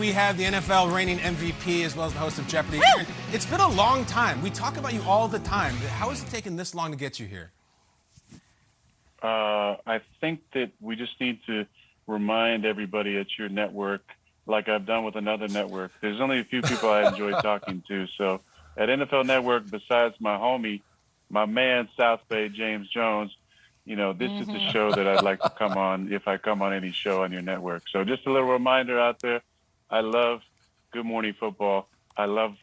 we have the NFL reigning MVP as well as the host of Jeopardy. Woo! It's been a long time. We talk about you all the time. How has it taken this long to get you here? I think that we just need to remind everybody at your network, like I've done with another network, there's only a few people I enjoy talking to. So at NFL Network, besides my homie, my man, South Bay James Jones, this is the show that I'd like to come on if I come on any show on your network. So just a little reminder out there. I love Good Morning Football. I love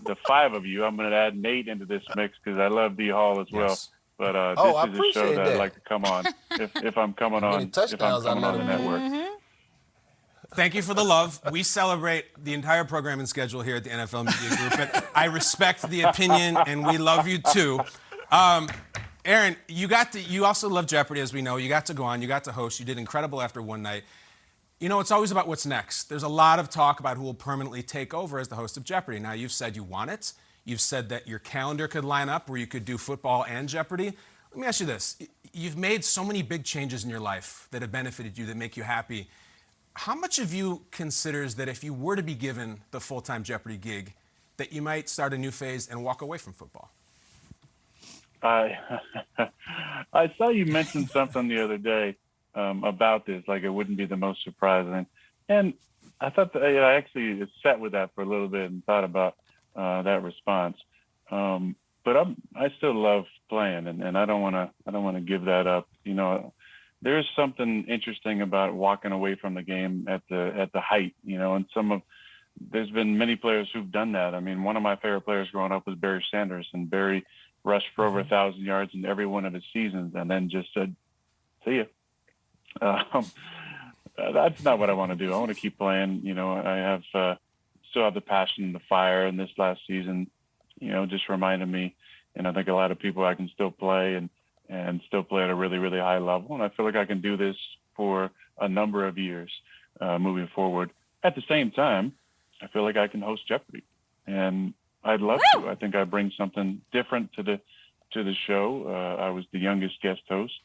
the five of you. I'm going to add Nate into this mix because I love D Hall as well. But this is a show that I'd like to come on if I'm coming on the network. Thank you for the love. We celebrate the entire programming schedule here at the NFL Media Group. But I respect the opinion, and we love you too. Aaron, you also love Jeopardy, as we know. You got to go on. You got to host. You did incredible after one night. It's always about what's next. There's a lot of talk about who will permanently take over as the host of Jeopardy. Now, you've said you want it. You've said that your calendar could line up where you could do football and Jeopardy. Let me ask you this. You've made so many big changes in your life that have benefited you, that make you happy. How much of you considers that if you were to be given the full-time Jeopardy gig, that you might start a new phase and walk away from football? I saw you mention something the other day about this, like it wouldn't be the most surprising. And I thought that I actually sat with that for a little bit and thought about that response. But I still love playing, and I don't want to give that up. There is something interesting about walking away from the game at the height. And there's been many players who've done that. I mean, one of my favorite players growing up was Barry Sanders, and Barry rushed for over 1,000 yards in every one of his seasons, and then just said, "See ya." That's not what I want to do. I want to keep playing. I have still have the passion and the fire. And this last season, just reminded me, and I think a lot of people, I can still play and still play at a really, really high level. And I feel like I can do this for a number of years moving forward. At the same time, I feel like I can host Jeopardy, and I'd love to. I think I bring something different to the show. I was the youngest guest host,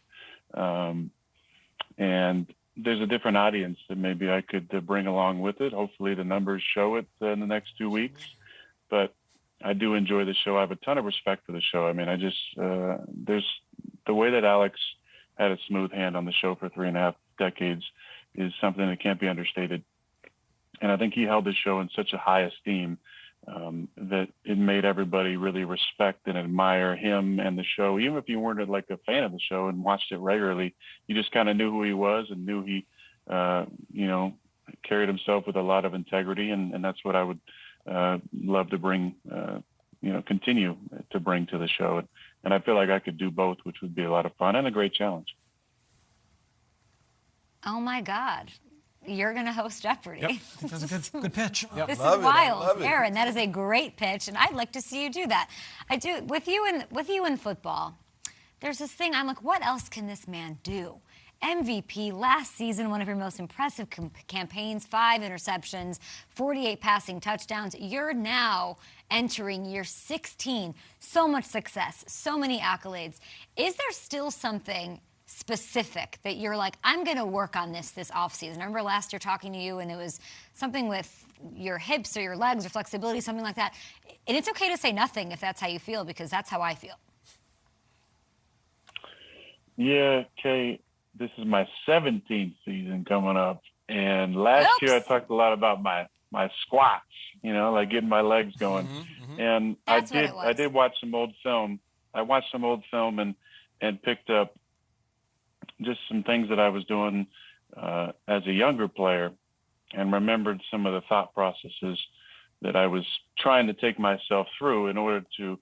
and there's a different audience that maybe I could bring along with it. Hopefully the numbers show it in the next 2 weeks, but I do enjoy the show. I have a ton of respect for the show. I mean, there's the way that Alex had a smooth hand on the show for 3.5 decades is something that can't be understated. And I think he held the show in such a high esteem that it made everybody really respect and admire him and the show. Even if you weren't like a fan of the show and watched it regularly, you just kind of knew who he was and knew he, carried himself with a lot of integrity. And that's what I would love to bring, continue to bring to the show. And I feel like I could do both, which would be a lot of fun and a great challenge. Oh my God. You're going to host Jeopardy. Yep. That's a good pitch. Yep. This is wild, Aaron. That is a great pitch, and I'd like to see you do that. I do with you in football. There's this thing. I'm like, what else can this man do? MVP last season, one of your most impressive campaigns, 5 interceptions, 48 passing touchdowns. You're now entering year 16. So much success, so many accolades. Is there still something specific that you're like, I'm going to work on this offseason? I remember last year talking to you, and it was something with your hips or your legs or flexibility, something like that. And it's okay to say nothing if that's how you feel, because that's how I feel. Yeah, Kay, this is my 17th season coming up. And last year I talked a lot about my squats, like getting my legs going. And that's I did watch some old film. I watched some old film and picked up just some things that I was doing as a younger player, and remembered some of the thought processes that I was trying to take myself through in order to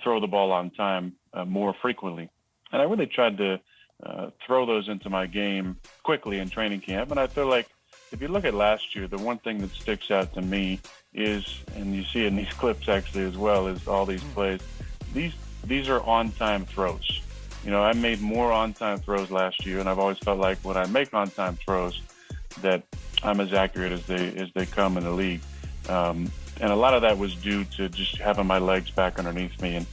throw the ball on time more frequently. And I really tried to throw those into my game quickly in training camp. And I feel like if you look at last year, the one thing that sticks out to me is, and you see in these clips actually as well, is all these plays. These are on-time throws. I made more on-time throws last year, and I've always felt like when I make on-time throws that I'm as accurate as they come in the league. And a lot of that was due to just having my legs back underneath me.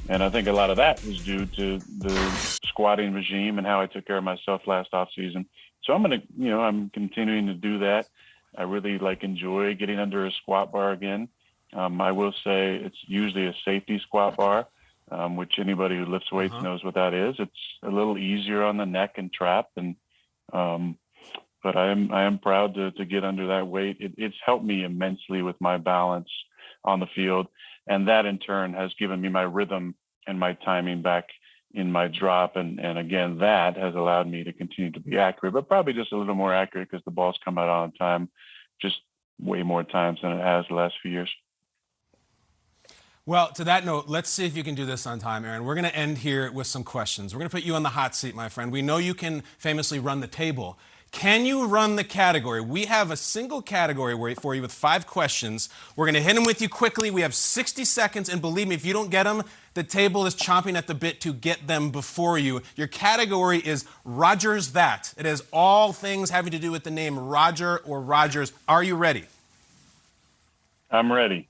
And I think a lot of that was due to the squatting regime and how I took care of myself last offseason. So I'm continuing to do that. I really enjoy getting under a squat bar again. I will say it's usually a safety squat bar, which anybody who lifts weights knows what that is. It's a little easier on the neck and trap, and but I am proud to get under that weight. It's helped me immensely with my balance on the field, and that in turn has given me my rhythm and my timing back in my drop, and again, that has allowed me to continue to be accurate, but probably just a little more accurate because the balls come out on time just way more times than it has the last few years. Well, to that note, let's see if you can do this on time, Aaron. We're going to end here with some questions. We're going to put you on the hot seat, my friend. We know you can famously run the table. Can you run the category? We have a single category for you with 5 questions. We're going to hit them with you quickly. We have 60 seconds, and believe me, if you don't get them, the table is chomping at the bit to get them before you. Your category is Rodgers That. It has all things having to do with the name Roger or Rodgers. Are you ready? I'm ready.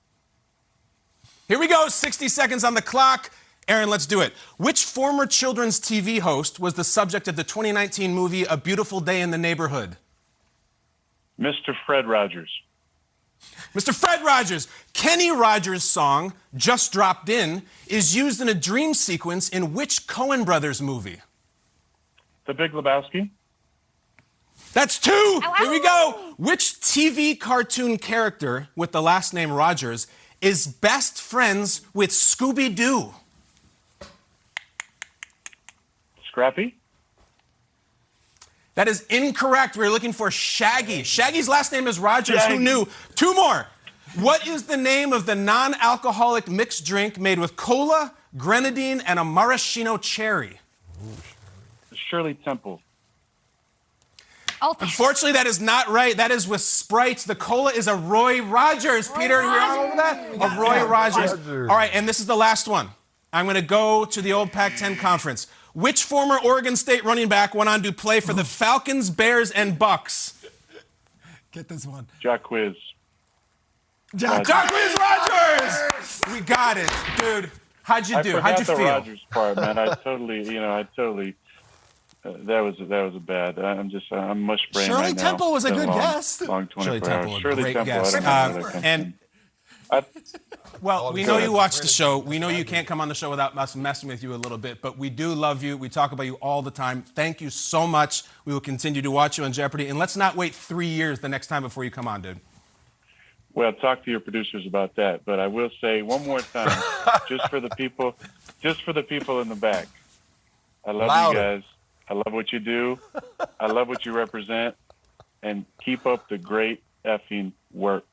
Here we go, 60 seconds on the clock. Aaron, let's do it. Which former children's TV host was the subject of the 2019 movie A Beautiful Day in the Neighborhood? Mr. Fred Rodgers. Mr. Fred Rodgers. Kenny Rogers' song, Just Dropped In, is used in a dream sequence in which Coen Brothers movie? The Big Lebowski. That's 2. Ow, Here we ow. go. Which TV cartoon character with the last name Rodgers is best friends with Scooby-Doo? Scrappy. That is incorrect. We're looking for Shaggy. Shaggy's last name is Rodgers. Shaggy. Who knew? 2 more. What is the name of the non-alcoholic mixed drink made with cola, grenadine, and a maraschino cherry? Shirley Temple. Oh, Unfortunately, that is not right. That is with Sprite. The cola is a Roy Rogers. Peter, you're on over that? A Roy Rogers. All right, and this is the last one. I'm going to go to the old Pac-10 conference. Which former Oregon State running back went on to play for the Falcons, Bears, and Bucks? Get this one. Jacquiz. Jacquiz Rodgers! We got it, dude. How'd you do? I How'd you forgot the feel? Rodgers part, man. I totally, that was a bad. I'm mush brain Shirley right now. Temple was a Been good long, guest. Long 24 Shirley Temple, hours. a Shirley great Temple. guest. I don't know where that comes And from. well, we know you watch the show. We know you can't come on the show without us messing with you a little bit, but we do love you. We talk about you all the time. Thank you so much. We will continue to watch you on Jeopardy, and let's not wait 3 years the next time before you come on, dude. Well, talk to your producers about that. But I will say one more time, just for the people in the back. I love you guys. I love what you do. I love what you represent. And keep up the great effing work.